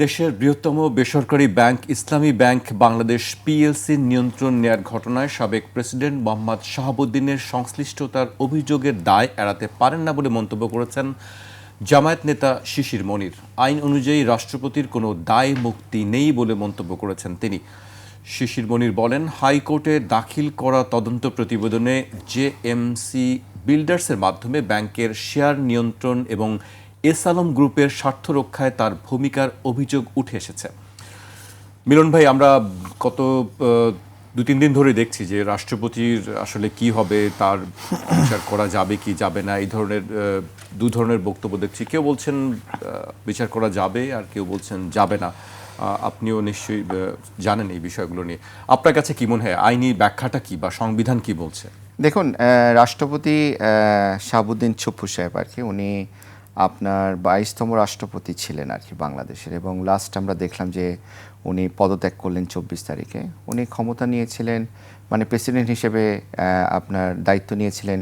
দেশের বৃহত্তম বেসরকারি ব্যাংক ইসলামী ব্যাংক বাংলাদেশ পিএলসির নিয়ন্ত্রণ নেয়ার ঘটনায় সাবেক প্রেসিডেন্ট মোহাম্মদ শাহাবুদ্দিনের সংশ্লিষ্টতার অভিযোগের দায় এড়াতে পারেন না বলে মন্তব্য করেছেন জামায়াত নেতা শিশির মনির। আইন অনুযায়ী রাষ্ট্রপতির কোনো দায় মুক্তি নেই বলে মন্তব্য করেছেন তিনি। শিশির মনির বলেন, হাইকোর্টে দাখিল করা তদন্ত প্রতিবেদনে জেএমসি বিল্ডার্সের মাধ্যমে ব্যাংকের শেয়ার নিয়ন্ত্রণ এবং এস আলম গ্রুপের স্বার্থ রক্ষায় তার ভূমিকার অভিযোগ উঠে এসেছে। মিলন ভাই, আমরা গত ২-৩ দিন ধরে দেখছি যে রাষ্ট্রপতির আসলে কি হবে, তার বিচার করা যাবে কি যাবে না, এই ধরনের দু ধরনের বক্তব্য দেখছি। কেউ বলছেন বিচার করা যাবে, আর কেউ বলছেন যাবে না। আপনিও নিশ্চয়ই জানেন এই বিষয়গুলো নিয়ে। আপনার কাছে কি মনে হয়, আইনি ব্যাখ্যাটা কি বা সংবিধান কি বলছে? দেখুন, রাষ্ট্রপতি শাহাবুদ্দিন ছুপ্পু সাহেব আর কি, উনি আপনার 22তম রাষ্ট্রপতি ছিলেন আর কি বাংলাদেশের, এবং লাস্ট আমরা দেখলাম যে উনি পদত্যাগ করলেন 24 তারিখে। উনি ক্ষমতা নিয়েছিলেন, মানে প্রেসিডেন্ট হিসেবে আপনার দায়িত্ব নিয়েছিলেন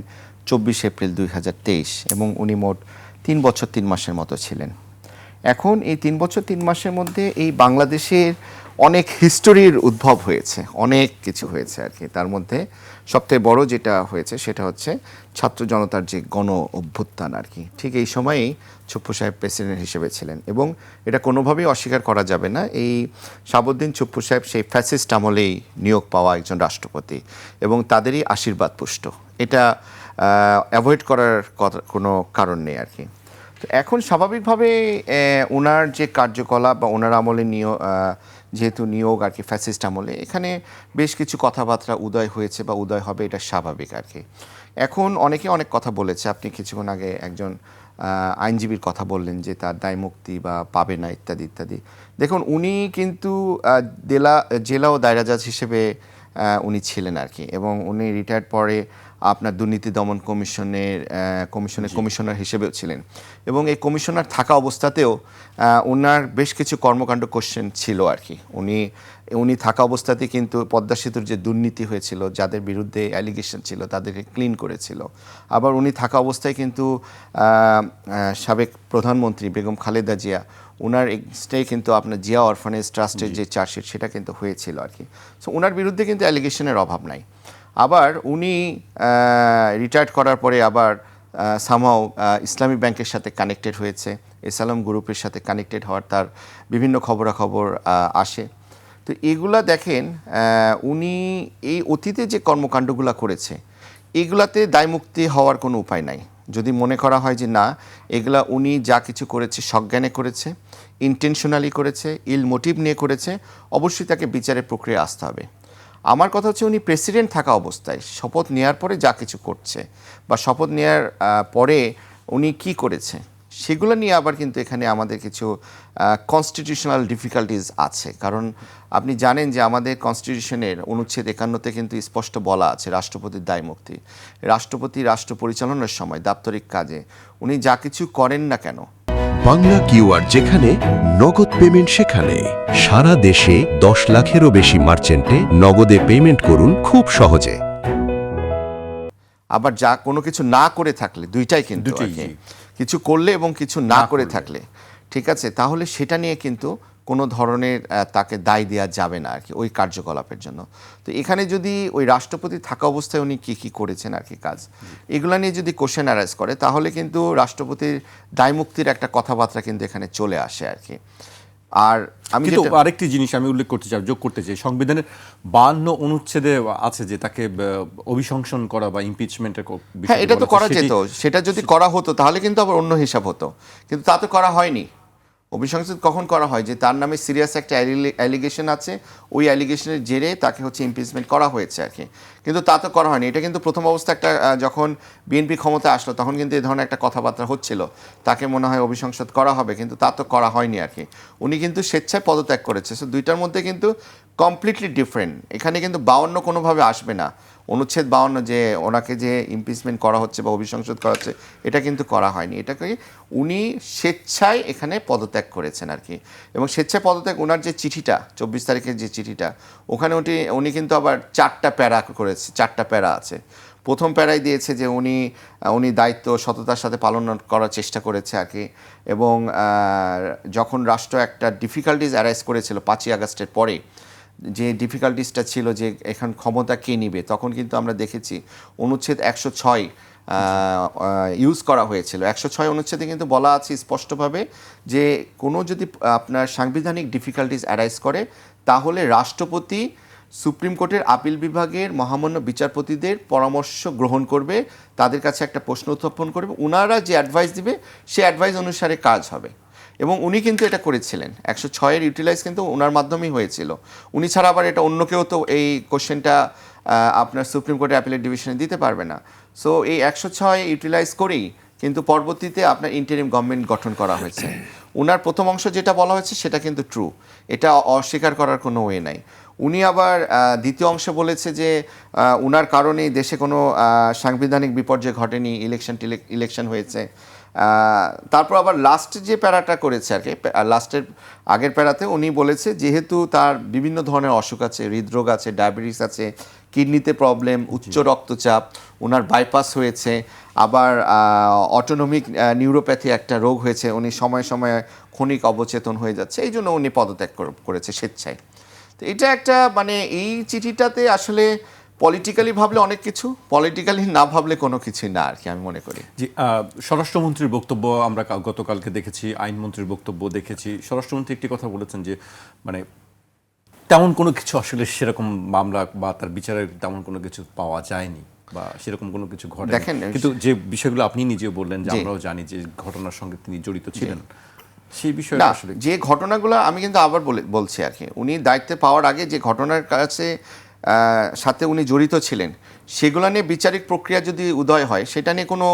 24 এপ্রিল 2023, এবং উনি মোট 3 বছর 3 মাসের মতো ছিলেন। এখন এই 3 বছর 3 মাসের মধ্যে এই বাংলাদেশের অনেক হিস্টোরির উদ্ভব হয়েছে, অনেক কিছু হয়েছে আর কি। তার মধ্যে সবথেকে বড় যেটা হয়েছে সেটা হচ্ছে ছাত্র জনতার যে গণ অভ্যুত্থান আর কি। ঠিক এই সময়েই ছুপ্পু সাহেব প্রেসিডেন্ট হিসেবে ছিলেন, এবং এটা কোনোভাবেই অস্বীকার করা যাবে না, এই শাহাবুদ্দিন ছুপ্পু সাহেব সেই ফ্যাসিস্ট আমলেই নিয়োগ পাওয়া একজন রাষ্ট্রপতি, এবং তাদেরই আশীর্বাদ পুষ্ট। এটা অ্যাভয়েড করার কোনো কারণ নেই আর কি। তো এখন স্বাভাবিকভাবে ওনার যে কার্যকলাপ বা ওনার আমলে যেহেতু নিয়োগ আর কি ফ্যাসিস্ট আমলে, এখানে বেশ কিছু কথাবার্তা উদয় হয়েছে বা উদয় হবে, এটা স্বাভাবিক আর কি। এখন অনেকে অনেক কথা বলেছে, আপনি কিছুক্ষণ আগে একজন আইনজীবীর কথা বললেন যে তার দায় মুক্তি বা পাবে না ইত্যাদি ইত্যাদি। দেখুন, উনি কিন্তু জেলা ও দায়রা জাজ হিসেবে উনি ছিলেন আর কি, এবং উনি রিটায়ার্ড পরে আপনার দুর্নীতি দমন কমিশনার হিসেবেও ছিলেন, এবং এই কমিশনার থাকা অবস্থাতেও ওনার বেশ কিছু কর্মকাণ্ড কোশ্চেন ছিল আর কি। উনি থাকা অবস্থাতে কিন্তু পদ্মা সেতুর যে দুর্নীতি হয়েছিল, যাদের বিরুদ্ধে অ্যালিগেশন ছিল তাদেরকে ক্লিন করেছিল। আবার উনি থাকা অবস্থায় কিন্তু সাবেক প্রধানমন্ত্রী বেগম খালেদা জিয়া, ওনার এগেইনস্টে কিন্তু আপনার জিয়া অরফানেজ ট্রাস্টের যে চার্জশিট সেটা কিন্তু হয়েছিল আর কি। সো ওনার বিরুদ্ধে কিন্তু অ্যালিগেশনের অভাব নাই। আবার উনি রিটায়ার্ড করার পরে আবার সামহাও ইসলামী ব্যাংকের সাথে কানেক্টেড হয়েছে, এস আলম গ্রুপের সাথে কানেক্টেড হওয়ার তার বিভিন্ন খবরাখবর আসে। তো এগুলা দেখেন, উনি এই অতীতে যে কর্মকাণ্ডগুলো করেছে এগুলাতে দায়মুক্তি হওয়ার কোনো উপায় নাই। যদি মনে করা হয় যে না, এগুলা উনি যা কিছু করেছে সজ্ঞানে করেছে, ইন্টেনশনালি করেছে, ইল মোটিভ নিয়ে করেছে, অবশ্যই তাকে বিচারের প্রক্রিয়া আসতে হবে। আমার কথা হচ্ছে, উনি প্রেসিডেন্ট থাকা অবস্থায় শপথ নেওয়ার পরে যা কিছু করছে বা শপথ নেওয়ার পরে উনি কি করেছে সেগুলো নিয়ে আবার কিন্তু এখানে আমাদের কিছু কনস্টিটিউশনাল ডিফিকাল্টিজ আছে। কারণ আপনি জানেন যে আমাদের কনস্টিটিউশনের অনুচ্ছেদ 51-তে কিন্তু স্পষ্ট বলা আছে রাষ্ট্রপতির দায়মুক্তি। রাষ্ট্রপতি রাষ্ট্র পরিচালনার সময় দাপ্তরিক কাজে উনি যা কিছু করেন না কেন, বাংলা কিউআর যেখানে নগদ পেমেন্ট সেখানে, সারা দেশে 10 লাখেরও বেশি মার্চেন্টে নগদে পেমেন্ট করুন খুব সহজে। আবার যা কোনো কিছু না করে থাকলে, দুইটাই কিন্তু কিছু করলে এবং কিছু না করে থাকলে, ঠিক আছে, তাহলে সেটা নিয়ে কিন্তু কোনো ধরনের তাকে দায় দেওয়া যাবে না আর কি ওই কার্যকলাপের জন্য। তো এখানে যদি ওই রাষ্ট্রপতি থাকা অবস্থায় উনি কী কী করেছেন আর কি কাজ, এগুলো নিয়ে যদি কোশ্চেন অ্যারাইজ করে, তাহলে কিন্তু রাষ্ট্রপতির দায়মুক্তির একটা কথাবার্তা কিন্তু এখানে চলে আসে আর কি। আর আমি আরেকটি জিনিস আমি উল্লেখ করতে চাই, যোগ করতে চাই, সংবিধানের 52 অনুচ্ছেদে আছে যে তাকে অভিশংসন করা বা ইমপিচমেন্টের বিষয়। হ্যাঁ, এটা তো করা যেত, সেটা যদি করা হতো তাহলে কিন্তু আবার অন্য হিসাব হতো, কিন্তু তা তো করা হয়নি। অভিশংসন কখন করা হয়, যে তার নামে সিরিয়াস একটা অ্যালিগেশন আছে, ওই অ্যালিগেশনের জেরে তাকে হচ্ছে ইমপিচমেন্ট করা হয়েছে আর কি, কিন্তু তা তো করা হয়নি। এটা কিন্তু প্রথম অবস্থা একটা যখন বিএনপি ক্ষমতা আসলো তখন কিন্তু এই ধরনের একটা কথাবার্তা হচ্ছিল, তাকে মনে হয় অভিশংসন করা হবে, কিন্তু তা তো করা হয়নি আর কি। উনি কিন্তু স্বেচ্ছায় পদত্যাগ করেছে। সো দুইটার মধ্যে কিন্তু কমপ্লিটলি ডিফারেন্ট। এখানে কিন্তু 52 কোনোভাবে আসবে না, অনুচ্ছেদ 52 যে ওনাকে যে ইমপিচমেন্ট করা হচ্ছে বা অভিশংসন করা হচ্ছে, এটা কিন্তু করা হয়নি। এটাকে উনি স্বেচ্ছায় এখানে পদত্যাগ করেছেন আর কি। এবং স্বেচ্ছায় পদত্যাগ, ওনার যে চিঠিটা 24 তারিখের যে চিঠিটা, ওখানে উনি কিন্তু আবার 4টা প্যারা করেছে, 4টা প্যারা আছে। প্রথম প্যারায় দিয়েছে যে উনি দায়িত্ব সততার সাথে পালন করার চেষ্টা করেছে আর কি, এবং যখন রাষ্ট্র একটা ডিফিকাল্টিজ অ্যারাইজ করেছিল 5ই আগস্টের পরে, যে ডিফিকাল্টিসটা ছিল যে এখন ক্ষমতা কে নিবে, তখন কিন্তু আমরা দেখেছি অনুচ্ছেদ 106 ইউজ করা হয়েছিল। 106 অনুচ্ছেদে কিন্তু বলা আছে স্পষ্টভাবে যে কোনো যদি আপনার সাংবিধানিক ডিফিকাল্টিস অ্যারাইজ করে, তাহলে রাষ্ট্রপতি সুপ্রিম কোর্টের আপিল বিভাগের মহামান্য বিচারপতিদের পরামর্শ গ্রহণ করবে, তাদের কাছে একটা প্রশ্ন উত্থাপন করবে, ওনারা যে অ্যাডভাইস দিবে সে অ্যাডভাইস অনুসারে কাজ হবে। এবং উনি কিন্তু এটা করেছিলেন, 106-এর ইউটিলাইজ কিন্তু ওনার মাধ্যমেই হয়েছিল। উনি ছাড়া আবার এটা অন্য কেউ তো এই কোশ্চেনটা আপনার সুপ্রিম কোর্টের অ্যাপিলেট ডিভিশনে দিতে পারবে না। সো এই 106 ইউটিলাইজ করেই কিন্তু পরবর্তীতে আপনার ইন্টারিম গভর্নমেন্ট গঠন করা হয়েছে। ওনার প্রথম অংশ যেটা বলা হয়েছে সেটা কিন্তু ট্রু, এটা অস্বীকার করার কোনো ওয়ে নাই। উনি আবার দ্বিতীয় অংশে বলেছে যে ওনার কারণেই দেশে কোনো সাংবিধানিক বিপর্যয় ঘটেনি, ইলেকশন হয়েছে। তারপর আবার লাস্ট যে প্যারাটা করেছে আর কি, লাস্টের আগের প্যারাতে উনি বলেছে যেহেতু তার বিভিন্ন ধরনের অসুখ আছে, হৃদরোগ আছে, ডায়াবেটিস আছে, কিডনিতে প্রবলেম, উচ্চ রক্তচাপ, ওনার বাইপাস হয়েছে, আবার অটোনমিক নিউরোপ্যাথি একটা রোগ হয়েছে, উনি সময়ে সময়ে ক্ষণিক অবচেতন হয়ে যাচ্ছে, এই জন্য উনি পদত্যাগ করেছে স্বেচ্ছায়। তো এটা একটা মানে এই চিঠিটাতে আসলে পলিটিক্যালি ভাবলে অনেক কিছু, পলিটিক্যালি না ভাবলে কোনো কিছুই না আর কি, আমি মনে করি। জি, স্বরাষ্ট্রমন্ত্রীর বক্তব্য আমরা গতকালকে দেখেছি, আইনমন্ত্রীর বক্তব্য দেখেছি। স্বরাষ্ট্রমন্ত্রী একটি কথা বলেছেন যে মানে তেমন কোনো কিছু আসলে সেরকম মামলা বা তার বিচারের তেমন কোনো কিছু পাওয়া যায়নি বা সেরকম কোনো কিছু ঘটে, দেখেন, কিন্তু যে বিষয়গুলো আপনি নিজেও বললেন যে আমরাও জানি যে ঘটনার সঙ্গে তিনি জড়িত ছিলেন, সেই বিষয়ে আসলে যে ঘটনাগুলো আমি কিন্তু আবার বলছি আর কি, উনি দায়িত্বে পাওয়ার আগে যে ঘটনার কাছে সাথে উনি জড়িত ছিলেন, সেগুলো নিয়ে বিচারিক প্রক্রিয়া যদি উদয় হয়, সেটা নিয়ে কোনো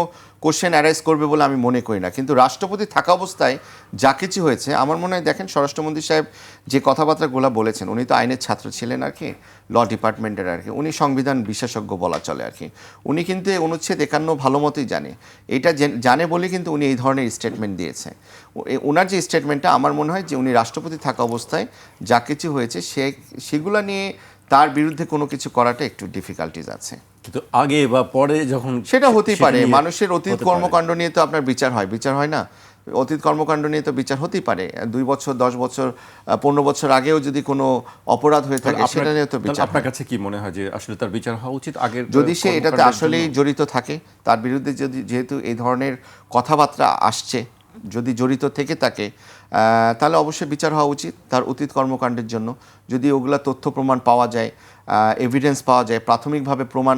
কোশ্চেন অ্যারাইজ করবে বলে আমি মনে করি না। কিন্তু রাষ্ট্রপতি থাকা অবস্থায় যা কিছু হয়েছে, আমার মনে হয় দেখেন স্বরাষ্ট্রমন্ত্রী সাহেব যে কথাবার্তাগুলো বলেছেন, উনি তো আইনের ছাত্র ছিলেন আর কি, ল ডিপার্টমেন্টের আর কি, উনি সংবিধান বিশেষজ্ঞ বলা চলে আর কি। উনি কিন্তু অনুচ্ছেদ 51 ভালো মতোই জানে, এটা জানে বলে কিন্তু উনি এই ধরনের স্টেটমেন্ট দিয়েছে। ওনার যে স্টেটমেন্টটা, আমার মনে হয় যে উনি রাষ্ট্রপতি থাকা অবস্থায় যা কিছু হয়েছে সেগুলো নিয়ে তার বিরুদ্ধে কোনো কিছু করাটা একটু ডিফিকাল্টিজ আছে। কিন্তু আগে বা পরে যখন সেটা হতেই পারে, মানুষের অতীত কর্মকাণ্ড নিয়ে তো আপনার বিচার হয় না? অতীত কর্মকাণ্ড নিয়ে তো বিচার হতেই পারে। 2 বছর, 10 বছর, 15 বছর আগেও যদি কোনো অপরাধ হয়ে থাকে, সেটা নিয়ে তো বিচার। আপনার কাছে কি মনে হয় যে আসলে তার বিচার হওয়া উচিত আগের, যদি সে এটাতে আসলেই জড়িত থাকে, তার বিরুদ্ধে যেহেতু এই ধরনের কথাবার্তা আসছে, যদি জড়িত থেকে থাকে, তাহলে অবশ্যই বিচার হওয়া উচিত তার অতীত কর্মকাণ্ডের জন্য। যদি ওগুলা তথ্য প্রমাণ পাওয়া যায়, এভিডেন্স পাওয়া যায়, প্রাথমিকভাবে প্রমাণ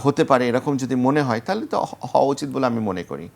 হতে পারে, এরকম যদি মনে হয়, তাহলে তো হওয়া উচিত বলে আমি মনে করি।